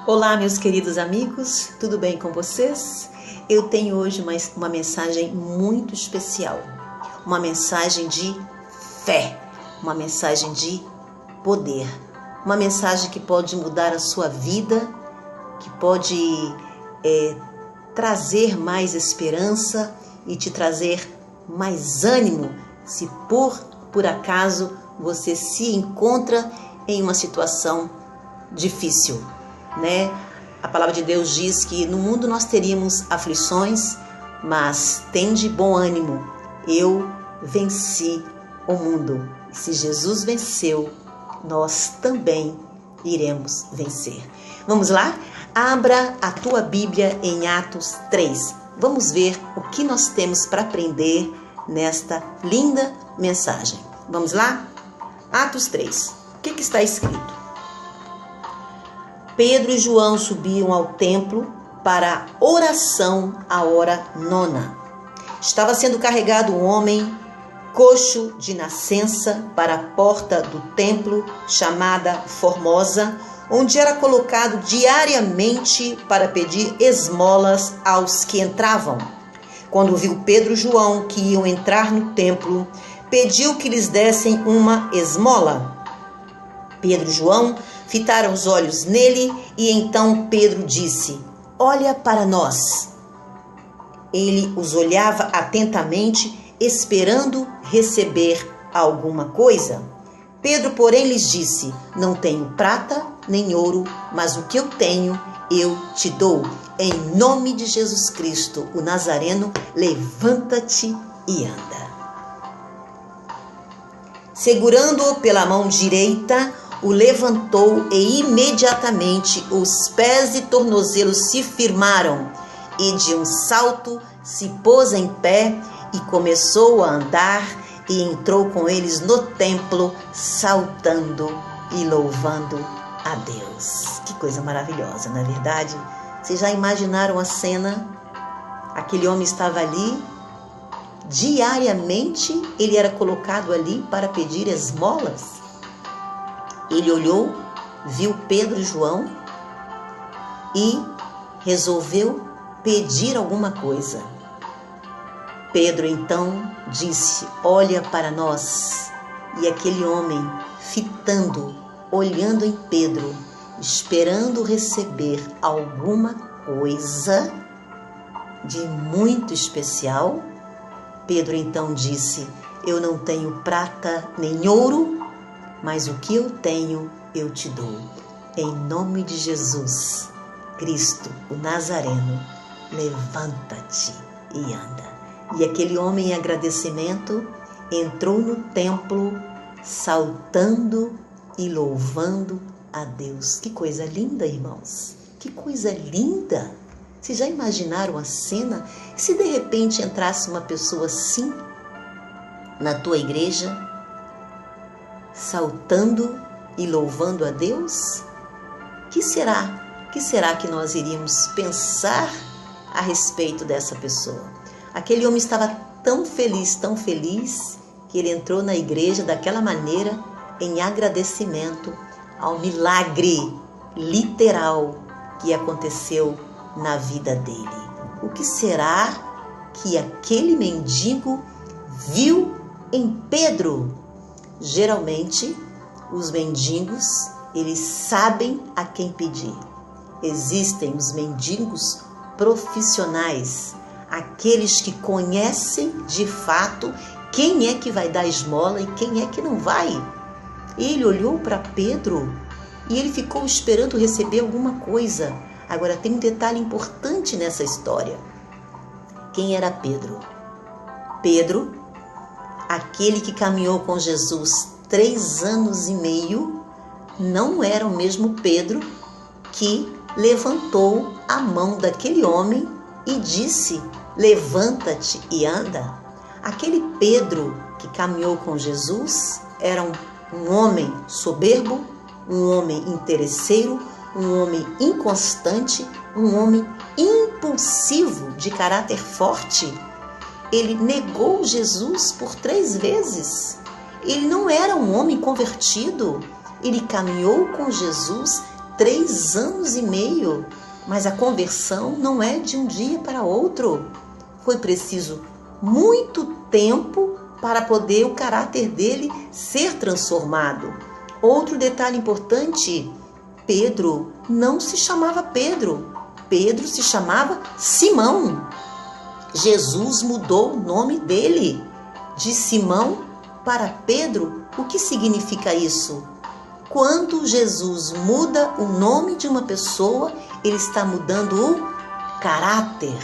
Olá, meus queridos amigos, tudo bem com vocês? Eu tenho hoje uma mensagem muito especial, uma mensagem de fé, uma mensagem de poder, uma mensagem que pode mudar a sua vida, que pode trazer mais esperança e te trazer mais ânimo se por acaso você se encontra em uma situação difícil, né? A palavra de Deus diz que no mundo nós teríamos aflições, mas tende bom ânimo, eu venci o mundo. E se Jesus venceu, nós também iremos vencer. Vamos lá? Abra a tua Bíblia em Atos 3. Vamos ver o que nós temos para aprender nesta linda mensagem. Vamos lá? Atos 3. O que está escrito? Pedro e João subiam ao templo para a oração à hora nona. Estava sendo carregado um homem coxo de nascença para a porta do templo, chamada Formosa, onde era colocado diariamente para pedir esmolas aos que entravam. Quando viu Pedro e João que iam entrar no templo, pediu que lhes dessem uma esmola. Pedro e João fitaram os olhos nele e então Pedro disse: "Olha para nós." Ele os olhava atentamente, esperando receber alguma coisa. Pedro, porém, lhes disse: "Não tenho prata nem ouro, mas o que eu tenho eu te dou. Em nome de Jesus Cristo, o Nazareno, levanta-te e anda." Segurando-o pela mão direita, o levantou e imediatamente os pés e tornozelos se firmaram e de um salto se pôs em pé e começou a andar e entrou com eles no templo, saltando e louvando a Deus. Que coisa maravilhosa, não é verdade? Vocês já imaginaram a cena? Aquele homem estava ali, diariamente ele era colocado ali para pedir esmolas. Ele olhou, viu Pedro e João e resolveu pedir alguma coisa. Pedro então disse: "Olha para nós." E aquele homem, fitando, olhando em Pedro, esperando receber alguma coisa de muito especial, Pedro então disse: "Eu não tenho prata nem ouro, mas o que eu tenho eu te dou. Em nome de Jesus Cristo, o Nazareno, levanta-te e anda." E aquele homem, em agradecimento, entrou no templo, saltando e louvando a Deus. Que coisa linda, irmãos! Que coisa linda! Vocês já imaginaram a cena? Se de repente entrasse uma pessoa assim na tua igreja, saltando e louvando a Deus? Que será que nós iríamos pensar a respeito dessa pessoa? Aquele homem estava tão feliz, que ele entrou na igreja daquela maneira, em agradecimento ao milagre literal que aconteceu na vida dele. O que será que aquele mendigo viu em Pedro? Geralmente, os mendigos, eles sabem a quem pedir. Existem os mendigos profissionais, aqueles que conhecem de fato quem é que vai dar esmola e quem é que não vai. Ele olhou para Pedro e ele ficou esperando receber alguma coisa. Agora, tem um detalhe importante nessa história. Quem era Pedro? Pedro, aquele que caminhou com Jesus 3 anos e meio, não era o mesmo Pedro que levantou a mão daquele homem e disse: "Levanta-te e anda." Aquele Pedro que caminhou com Jesus era um homem soberbo, um homem interesseiro, um homem inconstante, um homem impulsivo, de caráter forte. Ele negou Jesus por 3 vezes. Ele não era um homem convertido. Ele caminhou com Jesus 3 anos e meio, mas a conversão não é de um dia para outro. Foi preciso muito tempo para poder o caráter dele ser transformado. Outro detalhe importante, Pedro não se chamava Pedro, Pedro se chamava Simão. Jesus mudou o nome dele de Simão para Pedro. O que significa isso? Quando Jesus muda o nome de uma pessoa, ele está mudando o caráter.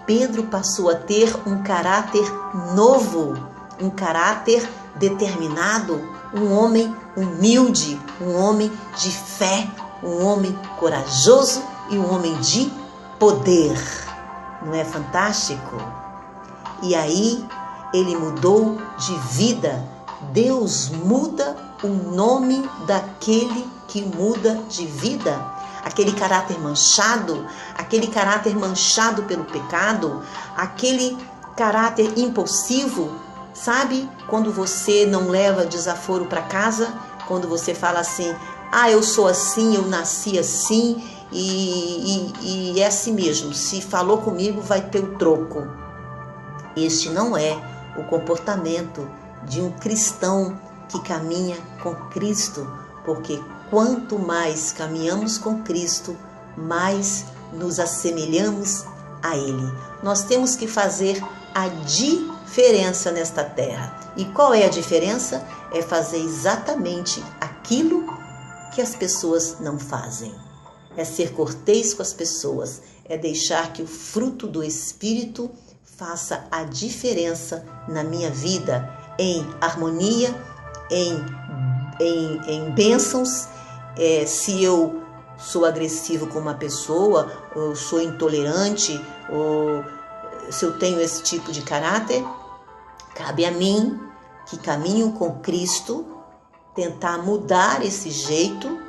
Pedro passou a ter um caráter novo, um caráter determinado, um homem humilde, um homem de fé, um homem corajoso e um homem de poder. Não é fantástico? E aí ele mudou de vida. Deus muda o nome daquele que muda de vida. Aquele caráter manchado pelo pecado, aquele caráter impulsivo. Sabe quando você não leva desaforo para casa? Quando você fala assim, eu sou assim, eu nasci assim e é assim mesmo. Se falou comigo, vai ter o troco. Este não é o comportamento de um cristão que caminha com Cristo, porque quanto mais caminhamos com Cristo, mais nos assemelhamos a Ele. Nós temos que fazer a diferença nesta terra. E qual é a diferença? É fazer exatamente aquilo que as pessoas não fazem. É ser cortês com as pessoas, é deixar que o fruto do Espírito faça a diferença na minha vida, em harmonia, em bênçãos. Se eu sou agressivo com uma pessoa, ou sou intolerante, ou se eu tenho esse tipo de caráter, cabe a mim, que caminho com Cristo, tentar mudar esse jeito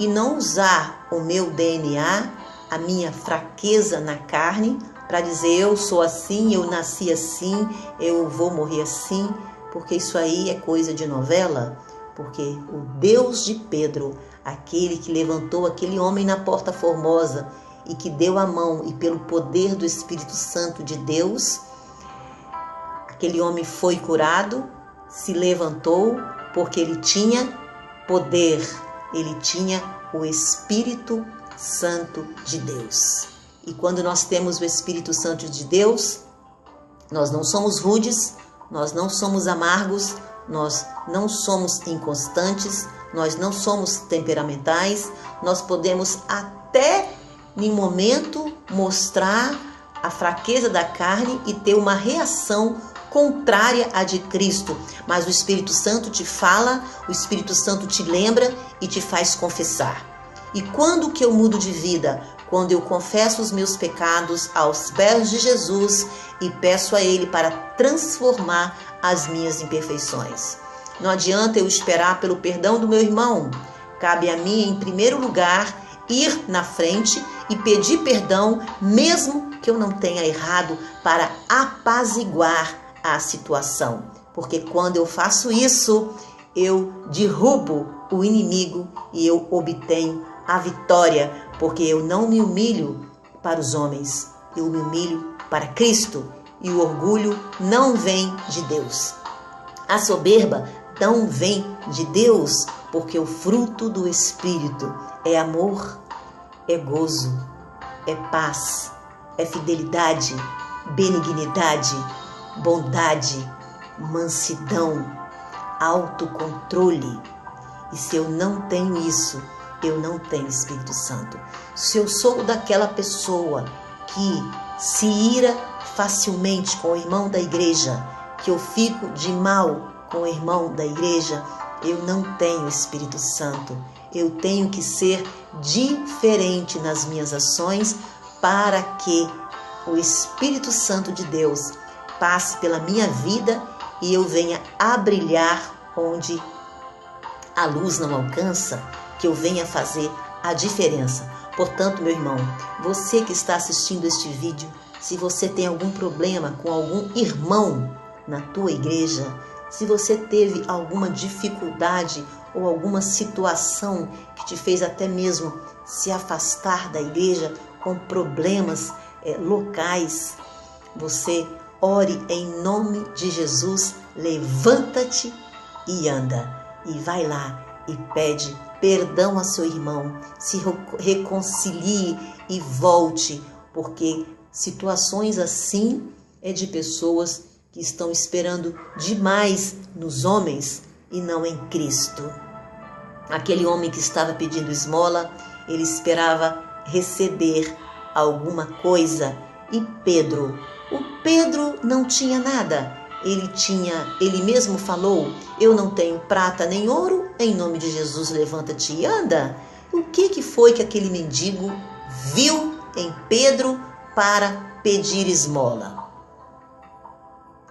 e não usar o meu DNA, a minha fraqueza na carne, para dizer eu sou assim, eu nasci assim, eu vou morrer assim, porque isso aí é coisa de novela. Porque o Deus de Pedro, aquele que levantou aquele homem na Porta Formosa e que deu a mão, e pelo poder do Espírito Santo de Deus, aquele homem foi curado, se levantou, porque ele tinha poder, ele tinha o Espírito Santo de Deus. E quando nós temos o Espírito Santo de Deus, nós não somos rudes, nós não somos amargos, nós não somos inconstantes, nós não somos temperamentais, nós podemos até, em momento, mostrar a fraqueza da carne e ter uma reação contrária à de Cristo. Mas o Espírito Santo te fala, o Espírito Santo te lembra e te faz confessar. E quando que eu mudo de vida? Quando eu confesso os meus pecados aos pés de Jesus e peço a Ele para transformar as minhas imperfeições. Não adianta eu esperar pelo perdão do meu irmão. Cabe a mim, em primeiro lugar, ir na frente e pedir perdão, mesmo que eu não tenha errado, para apaziguar a situação. Porque quando eu faço isso, eu derrubo o inimigo e eu obtenho a vitória, porque eu não me humilho para os homens, eu me humilho para Cristo, e o orgulho não vem de Deus. A soberba não vem de Deus, porque o fruto do Espírito é amor, é gozo, é paz, é fidelidade, benignidade, bondade, mansidão, autocontrole. E se eu não tenho isso, eu não tenho Espírito Santo. Se eu sou daquela pessoa que se ira facilmente com o irmão da igreja, que eu fico de mal com o irmão da igreja, eu não tenho Espírito Santo. Eu tenho que ser diferente nas minhas ações para que o Espírito Santo de Deus passe pela minha vida e eu venha a brilhar onde a luz não alcança, que eu venha fazer a diferença. Portanto, meu irmão, você que está assistindo este vídeo, se você tem algum problema com algum irmão na tua igreja, se você teve alguma dificuldade ou alguma situação que te fez até mesmo se afastar da igreja com problemas locais, você ore em nome de Jesus, levanta-te e anda. E vai lá e pede perdão a seu irmão, se reconcilie e volte, porque situações assim é de pessoas que estão esperando demais nos homens e não em Cristo. Aquele homem que estava pedindo esmola, ele esperava receber alguma coisa. E Pedro não tinha nada. Ele mesmo falou: eu não tenho prata nem ouro, em nome de Jesus levanta-te e anda. O que foi que aquele mendigo viu em Pedro para pedir esmola?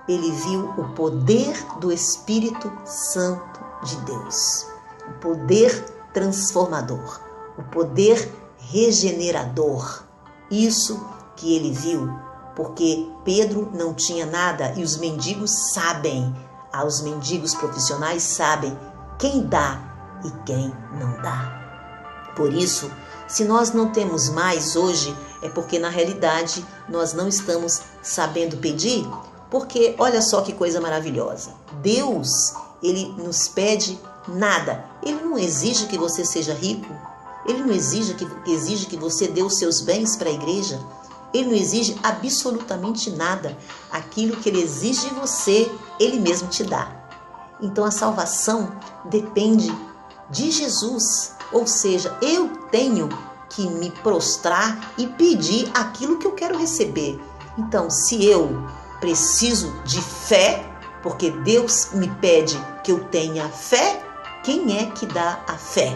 Ele viu o poder do Espírito Santo de Deus, o poder transformador, o poder regenerador. Isso que ele viu, porque Pedro não tinha nada e os mendigos sabem, os mendigos profissionais sabem quem dá e quem não dá. Por isso, se nós não temos mais hoje, é porque na realidade nós não estamos sabendo pedir, porque olha só que coisa maravilhosa. Deus, ele nos pede nada. Ele não exige que você seja rico, ele não exige que você dê os seus bens para a igreja. Ele não exige absolutamente nada. Aquilo que ele exige de você, ele mesmo te dá. Então a salvação depende de Jesus. Ou seja, eu tenho que me prostrar e pedir aquilo que eu quero receber. Então, se eu preciso de fé, porque Deus me pede que eu tenha fé, quem é que dá a fé?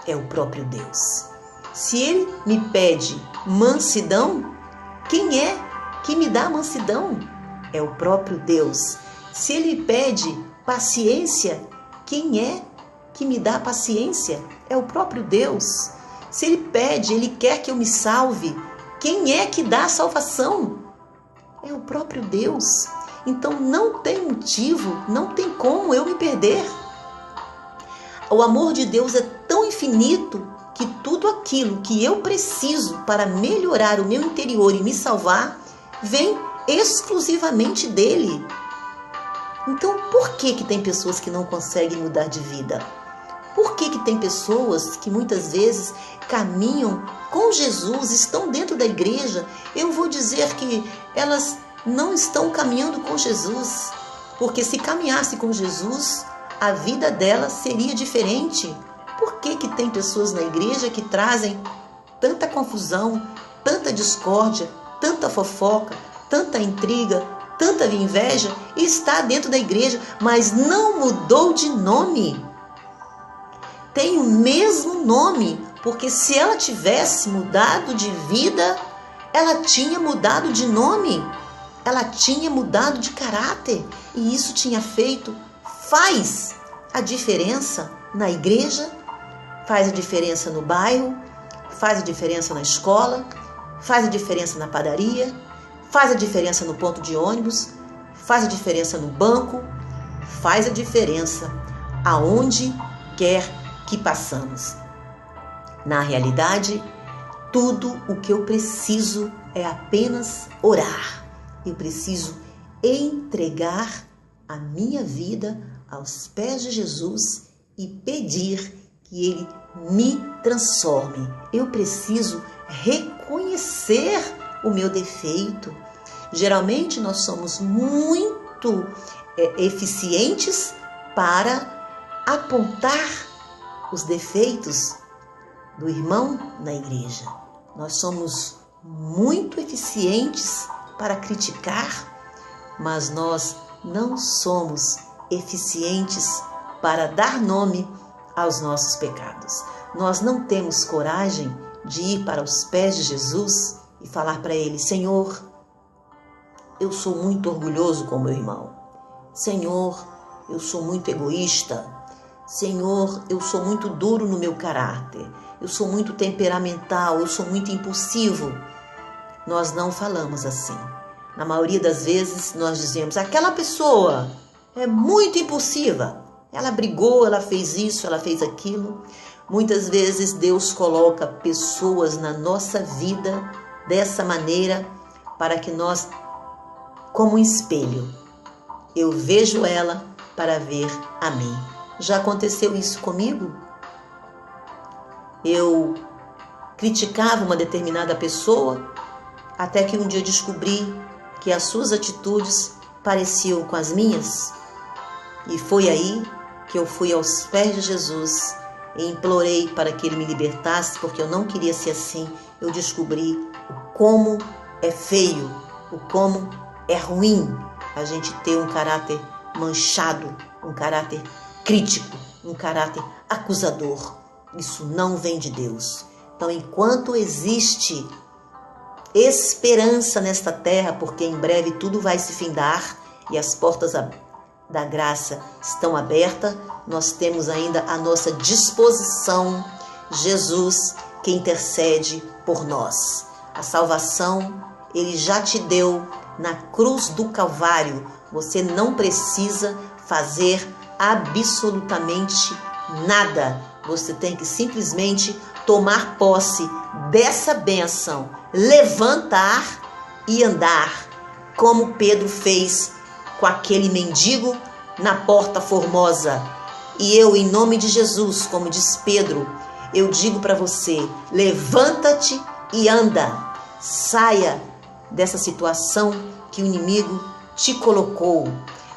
É o próprio Deus. Se ele me pede mansidão, quem é que me dá mansidão? É o próprio Deus. Se ele pede paciência, quem é que me dá paciência? É o próprio Deus. Se ele pede, ele quer que eu me salve, quem é que dá a salvação? É o próprio Deus. Então não tem motivo, não tem como eu me perder. O amor de Deus é tão infinito que tudo aquilo que eu preciso para melhorar o meu interior e me salvar, vem exclusivamente dele. Então, por que tem pessoas que não conseguem mudar de vida? Por que tem pessoas que muitas vezes caminham com Jesus, estão dentro da igreja? Eu vou dizer que elas não estão caminhando com Jesus, porque se caminhasse com Jesus, a vida delas seria diferente. Por que tem pessoas na igreja que trazem tanta confusão, tanta discórdia, tanta fofoca, tanta intriga, tanta inveja, e está dentro da igreja, mas não mudou de nome? Tem o mesmo nome, porque se ela tivesse mudado de vida, ela tinha mudado de nome, ela tinha mudado de caráter, e isso faz a diferença na igreja, faz a diferença no bairro, faz a diferença na escola, faz a diferença na padaria, faz a diferença no ponto de ônibus, faz a diferença no banco, faz a diferença aonde quer que passamos. Na realidade, tudo o que eu preciso é apenas orar. Eu preciso entregar a minha vida aos pés de Jesus e pedir que Ele me transforme. Eu preciso reconhecer o meu defeito. Geralmente nós somos muito eficientes para apontar os defeitos do irmão na igreja. Nós somos muito eficientes para criticar, mas nós não somos eficientes para dar nome aos nossos pecados. Nós não temos coragem de ir para os pés de Jesus e falar para Ele: Senhor, eu sou muito orgulhoso com meu irmão. Senhor, eu sou muito egoísta. Senhor, eu sou muito duro no meu caráter. Eu sou muito temperamental, eu sou muito impulsivo. Nós não falamos assim. Na maioria das vezes nós dizemos: aquela pessoa é muito impulsiva. Ela brigou, ela fez isso, ela fez aquilo. Muitas vezes Deus coloca pessoas na nossa vida dessa maneira para que nós, como um espelho, eu vejo ela para ver a mim. Já aconteceu isso comigo? Eu criticava uma determinada pessoa até que um dia descobri que as suas atitudes pareciam com as minhas. E foi aí que eu fui aos pés de Jesus e implorei para que Ele me libertasse, porque eu não queria ser assim. Eu descobri o como é feio, o como é ruim a gente ter um caráter manchado, um caráter crítico, um caráter acusador. Isso não vem de Deus. Então, enquanto existe esperança nesta terra, porque em breve tudo vai se findar e as portas da graça estão abertas, nós temos ainda à nossa disposição Jesus, que intercede por nós. A salvação Ele já te deu na cruz do Calvário. Você não precisa fazer absolutamente nada. Você tem que simplesmente tomar posse dessa bênção, levantar e andar, como Pedro fez com aquele mendigo na Porta Formosa. E eu, em nome de Jesus, como diz Pedro, eu digo para você, levanta-te e anda. Saia dessa situação que o inimigo te colocou.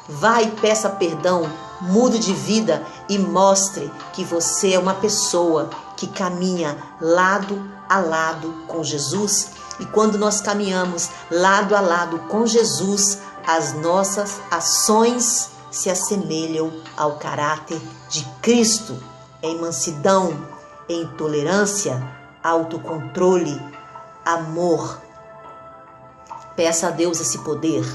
Vai e peça perdão, mude de vida e mostre que você é uma pessoa que caminha lado a lado com Jesus. E quando nós caminhamos lado a lado com Jesus, as nossas ações se assemelham ao caráter de Cristo, em mansidão, em tolerância, autocontrole, amor. Peça a Deus esse poder.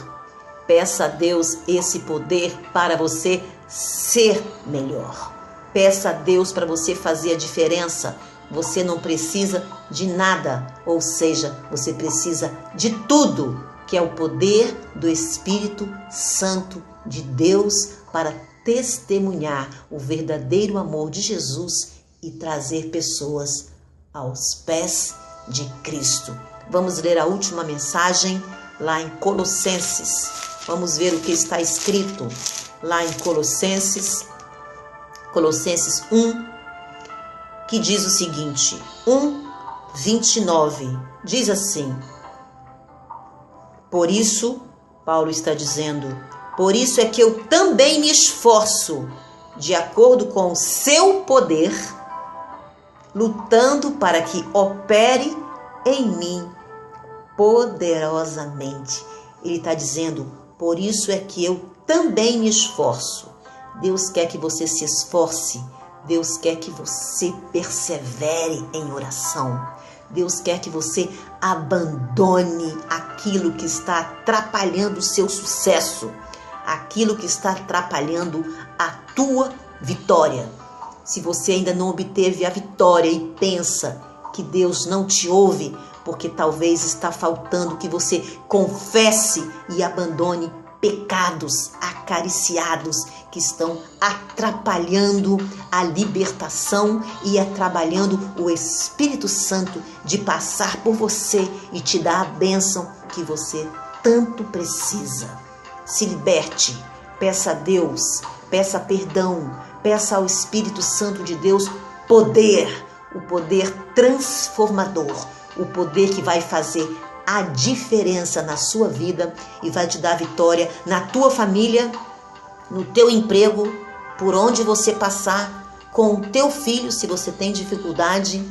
Peça a Deus esse poder para você ser melhor. Peça a Deus para você fazer a diferença. Você não precisa de nada, ou seja, você precisa de tudo, que é o poder do Espírito Santo de Deus para testemunhar o verdadeiro amor de Jesus e trazer pessoas aos pés de Cristo. Vamos ler a última mensagem lá em Colossenses. Vamos ver o que está escrito lá em Colossenses 1, que diz o seguinte, 1:29, diz assim: por isso, Paulo está dizendo, por isso é que eu também me esforço, de acordo com o seu poder, lutando para que opere em mim poderosamente. Ele está dizendo, por isso é que eu também me esforço. Deus quer que você se esforce. Deus quer que você persevere em oração. Deus quer que você abandone aquilo que está atrapalhando o seu sucesso, aquilo que está atrapalhando a tua vitória. Se você ainda não obteve a vitória e pensa que Deus não te ouve, porque talvez está faltando que você confesse e abandone pecados acariciados que estão atrapalhando a libertação e atrapalhando o Espírito Santo de passar por você e te dar a bênção que você tanto precisa. Se liberte, peça a Deus, peça perdão, peça ao Espírito Santo de Deus poder, o poder transformador, o poder que vai fazer a diferença na sua vida e vai te dar vitória na tua família, no teu emprego, por onde você passar, com o teu filho, se você tem dificuldade,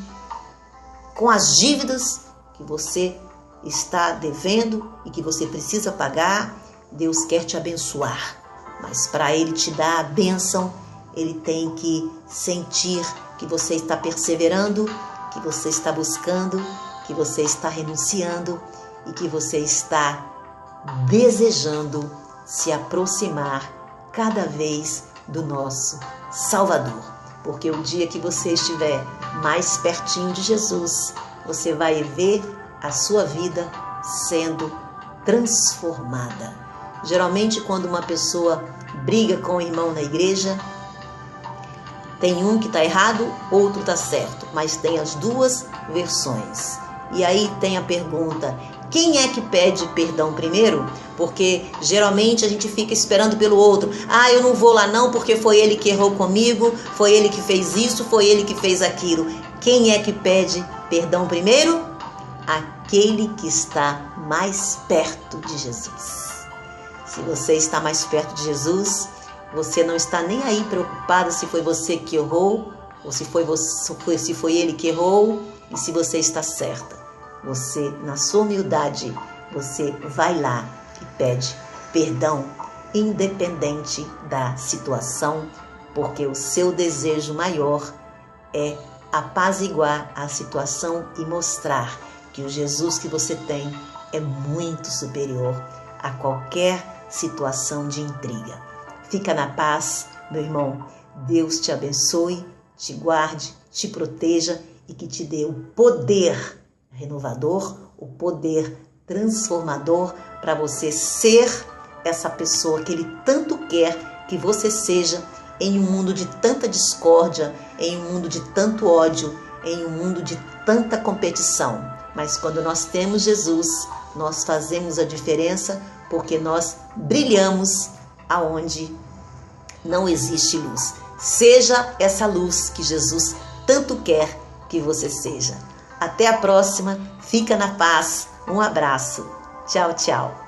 com as dívidas que você está devendo e que você precisa pagar. Deus quer te abençoar, mas para Ele te dar a bênção, Ele tem que sentir que você está perseverando, que você está buscando, que você está renunciando e que você está desejando se aproximar cada vez do nosso Salvador. Porque o dia que você estiver mais pertinho de Jesus, você vai ver a sua vida sendo transformada. Geralmente, quando uma pessoa briga com o irmão na igreja, Tem um que está errado, outro está certo, mas tem as duas versões. E aí tem a pergunta: quem é que pede perdão primeiro? Porque geralmente a gente fica esperando pelo outro. Ah, eu não vou lá não porque foi ele que errou comigo, foi ele que fez isso, foi ele que fez aquilo. Quem é que pede perdão primeiro? Aquele que está mais perto de Jesus. Se você está mais perto de Jesus, você não está nem aí preocupado se foi você que errou, ou se foi ele que errou, e se você está certa. Você, na sua humildade, você vai lá e pede perdão, independente da situação, porque o seu desejo maior é apaziguar a situação e mostrar que o Jesus que você tem é muito superior a qualquer situação de intriga. Fica na paz, meu irmão. Deus te abençoe, te guarde, te proteja e que te dê o poder renovador, o poder transformador para você ser essa pessoa que Ele tanto quer que você seja em um mundo de tanta discórdia, em um mundo de tanto ódio, em um mundo de tanta competição. Mas quando nós temos Jesus, nós fazemos a diferença porque nós brilhamos aonde não existe luz. Seja essa luz que Jesus tanto quer que você seja. Até a próxima, fica na paz, um abraço, tchau, tchau.